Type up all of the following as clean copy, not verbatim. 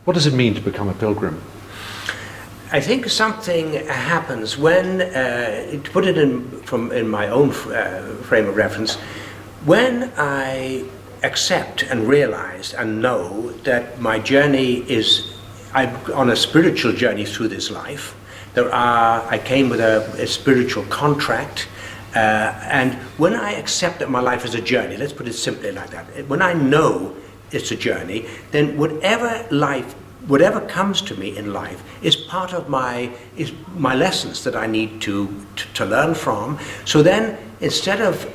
What does it mean to become a pilgrim? I think something happens when, to put it in my own frame of reference, when I accept and realize and know that my journey I'm on a spiritual journey through this life. I came with a spiritual contract, and when I accept that my life is a journey, let's put it simply like that, when I know it's a journey, then whatever comes to me in life is part of my lessons that I need to learn from. So then, instead of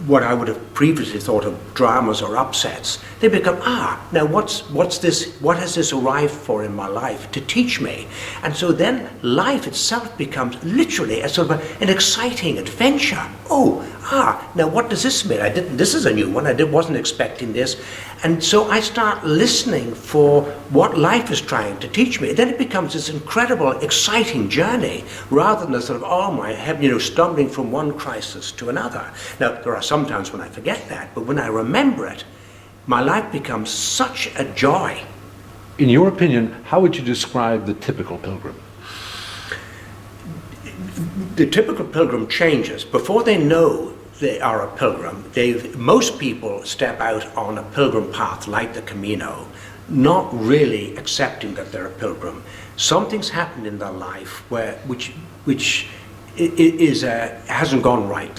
what I would have previously thought of dramas or upsets, they become, now what's this? What has this arrived for in my life to teach me? And so then life itself becomes literally a sort of an exciting adventure. Now what does this mean? This is a new one. I wasn't expecting this. And so I start listening for what life is trying to teach me. Then it becomes this incredible, exciting journey, rather than a sort of, stumbling from one crisis to another. Now, there are some times when I forget that, but when I remember it, my life becomes such a joy. In your opinion, how would you describe the typical pilgrim? The typical pilgrim changes. Before they know they are a pilgrim, most people step out on a pilgrim path like the Camino, not really accepting that they're a pilgrim. Something's happened in their life which hasn't gone right.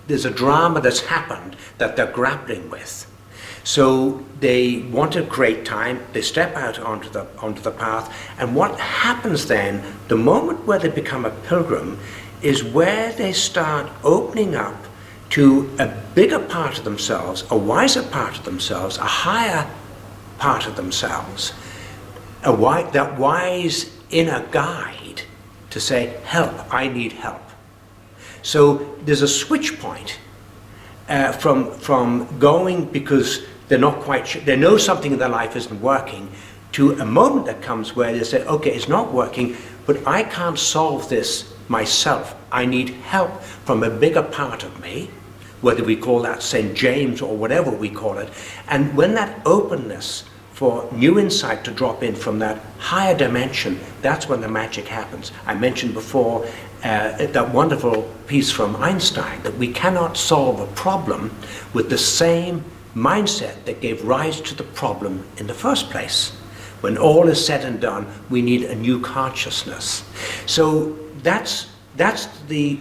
There's a drama that's happened that they're grappling with. So they want a great time, they step out onto the path, and what happens then, the moment where they become a pilgrim, is where they start opening up to a bigger part of themselves, a wiser part of themselves, a higher part of themselves, that wise inner guide to say, help, I need help. So there's a switch point from going because they're not quite sure, they know something in their life isn't working, to a moment that comes where they say, okay, it's not working, but I can't solve this myself. I need help from a bigger part of me, whether we call that St. James or whatever we call it. And when that openness for new insight to drop in from that higher dimension, that's when the magic happens. I mentioned before that wonderful piece from Einstein, that we cannot solve a problem with the same mindset that gave rise to the problem in the first place. When all is said and done, we need a new consciousness. So that's the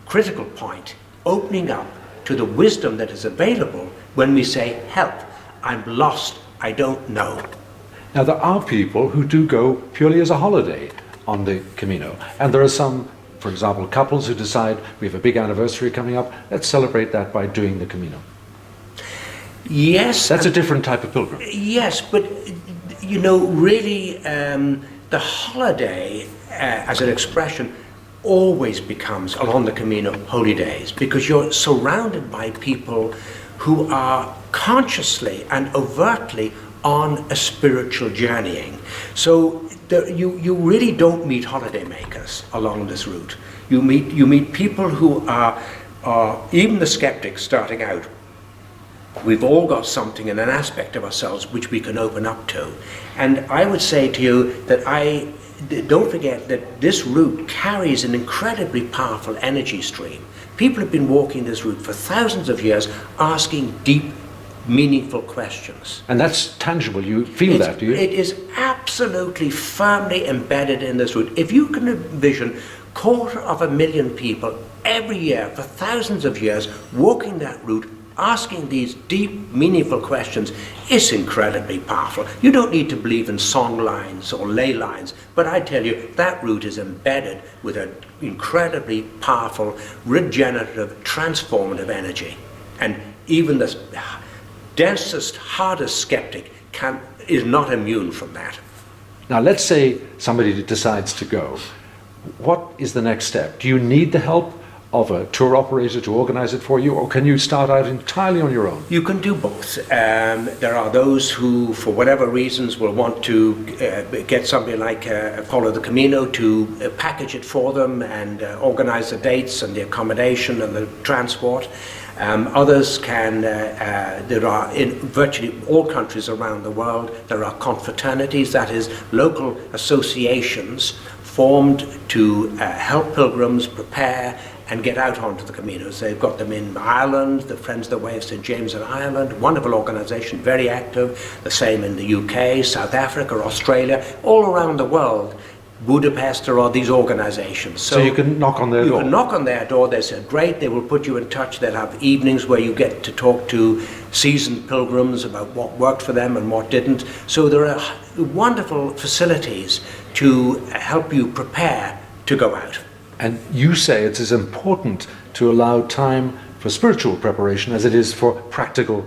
critical point, opening up to the wisdom that is available when we say, help, I'm lost, I don't know. Now there are people who do go purely as a holiday on the Camino, and there are some, for example, couples who decide we have a big anniversary coming up, let's celebrate that by doing the Camino. Yes. That's a different type of pilgrim. Yes, but really the holiday as an expression always becomes, along the Camino, holy days, because you're surrounded by people who are consciously and overtly on a spiritual journeying. So you really don't meet holidaymakers along this route. You meet people who are even the skeptics starting out. We've all got something in an aspect of ourselves which we can open up to. And I would say to you that don't forget that this route carries an incredibly powerful energy stream. People have been walking this route for thousands of years, asking deep, meaningful questions. And that's tangible, you feel that, do you? It is absolutely firmly embedded in this route. If you can envision 250,000 people every year for thousands of years walking that route, asking these deep, meaningful questions, is incredibly powerful. You don't need to believe in song lines or ley lines, but I tell you, that route is embedded with an incredibly powerful, regenerative, transformative energy. And even the densest, hardest skeptic is not immune from that. Now let's say somebody decides to go. What is the next step? Do you need the help, of a tour operator to organize it for you, or can you start out entirely on your own? You can do both. There are those who, for whatever reasons, will want to get something like Follow the Camino to package it for them and organize the dates and the accommodation and the transport. Others can, there are in virtually all countries around the world, there are confraternities, that is, local associations formed to help pilgrims prepare and get out onto the Caminos. They've got them in Ireland, the Friends of the Way of St. James in Ireland, wonderful organisation, very active. The same in the UK, South Africa, Australia, all around the world. Budapest, there are these organizations. So you can knock on their door? You can knock on their door. They say, great, they will put you in touch. They'll have evenings where you get to talk to seasoned pilgrims about what worked for them and what didn't. So there are wonderful facilities to help you prepare to go out. And you say it's as important to allow time for spiritual preparation as it is for practical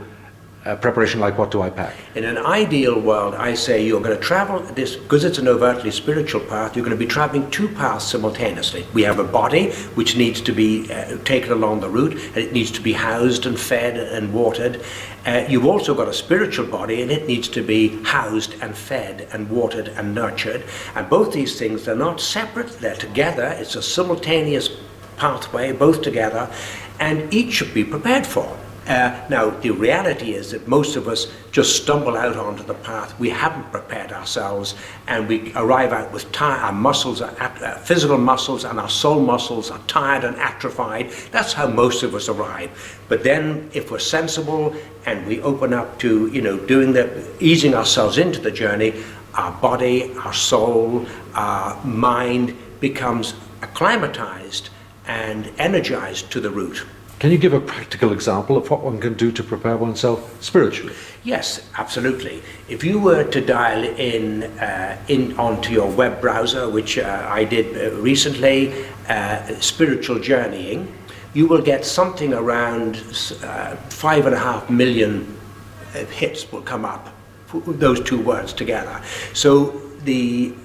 preparation, like what do I pack? In an ideal world, I say you're going to travel this, because it's an overtly spiritual path, you're going to be traveling two paths simultaneously. We have a body which needs to be taken along the route, and it needs to be housed and fed and watered. You've also got a spiritual body, and it needs to be housed and fed and watered and nurtured. And both these things, they're not separate, they're together. It's a simultaneous pathway, both together, and each should be prepared for. Now, the reality is that most of us just stumble out onto the path. We haven't prepared ourselves, and we arrive out with our muscles, physical muscles and our soul muscles are tired and atrophied. That's how most of us arrive. But then, if we're sensible and we open up to, easing ourselves into the journey, our body, our soul, our mind becomes acclimatized and energized to the route. Can you give a practical example of what one can do to prepare oneself spiritually? Yes, absolutely. If you were to dial in onto your web browser, which I did recently, spiritual journeying, you will get something around 5.5 million hits will come up, those two words together. So the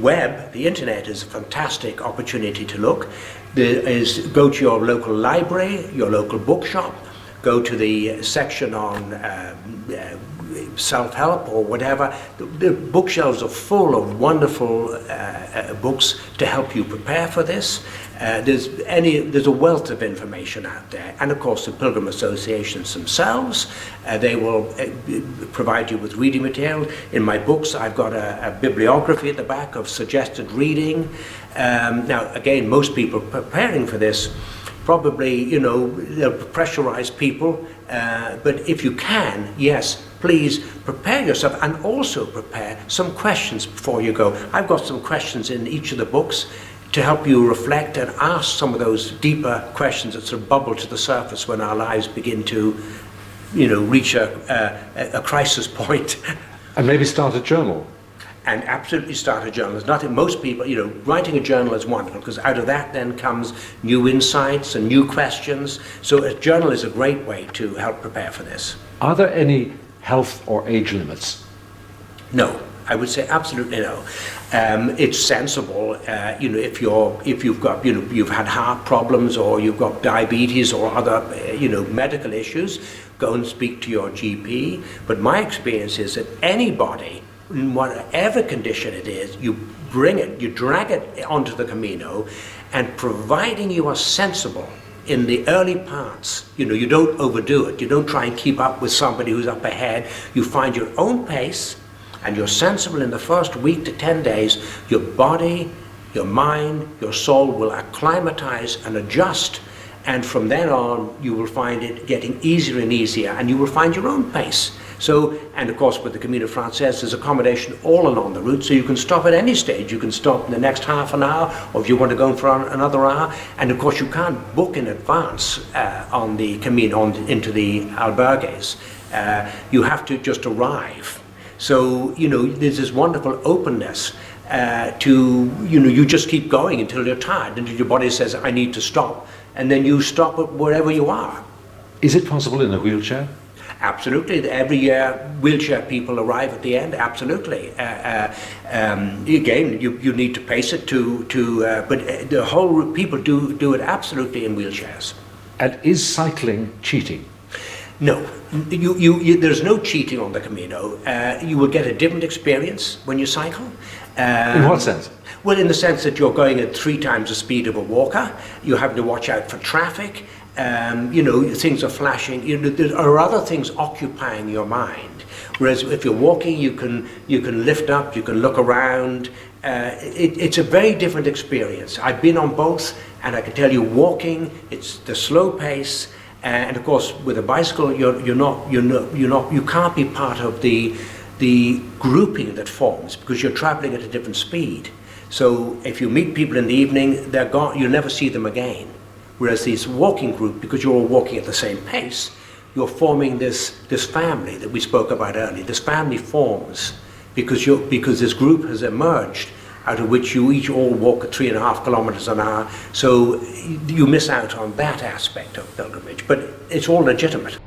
web, the internet, is a fantastic opportunity to look. Go to your local library, your local bookshop, go to the section on self-help or whatever. The bookshelves are full of wonderful books to help you prepare for this. There's a wealth of information out there, and of course the pilgrim associations themselves, they will provide you with reading material. In my books I've got a bibliography at the back of suggested reading. Now again, most people preparing for this probably, they'll pressurize people, but if you can, yes, please prepare yourself, and also prepare some questions before you go. I've got some questions in each of the books to help you reflect and ask some of those deeper questions that sort of bubble to the surface when our lives begin to, reach a crisis point. And maybe start a journal. And absolutely start a journal. There's nothing, most people, writing a journal is wonderful, because out of that then comes new insights and new questions. So a journal is a great way to help prepare for this. Are there any health or age limits? No, I would say absolutely no. It's sensible, if you've got, you've had heart problems, or you've got diabetes or other, medical issues, go and speak to your GP. But my experience is that anybody, in whatever condition it is, you bring it, you drag it onto the Camino, and providing you are sensible in the early parts, you don't overdo it, you don't try and keep up with somebody who's up ahead, you find your own pace, and you're sensible in the first week to 10 days, your body, your mind, your soul will acclimatize and adjust, and from then on you will find it getting easier and easier, and you will find your own pace. So, and of course with the Camino Frances, there's accommodation all along the route, so you can stop at any stage. You can stop in the next half an hour, or if you want to go for another hour. And of course you can't book in advance on the Camino into the albergues. You have to just arrive. So, there's this wonderful openness to, you just keep going until you're tired, until your body says, I need to stop. And then you stop at wherever you are. Is it possible in a wheelchair? Absolutely. Every year, wheelchair people arrive at the end. Absolutely. Again, you need to pace it but the whole people do it absolutely in wheelchairs. And is cycling cheating? No, there's no cheating on the Camino. You will get a different experience when you cycle. In what sense? Well, in the sense that you're going at 3 times the speed of a walker. You're having to watch out for traffic. Things are flashing. There are other things occupying your mind. Whereas if you're walking, you can lift up, you can look around. It's a very different experience. I've been on both, and I can tell you, walking, it's the slow pace, and of course, with a bicycle, you can't be part of the grouping that forms because you're traveling at a different speed. So if you meet people in the evening, they're gone. You never see them again. Whereas this walking group, because you're all walking at the same pace, you're forming this family that we spoke about earlier. This family forms because this group has emerged out of which you each all walk at 3.5 kilometers an hour. So you miss out on that aspect of pilgrimage, but it's all legitimate.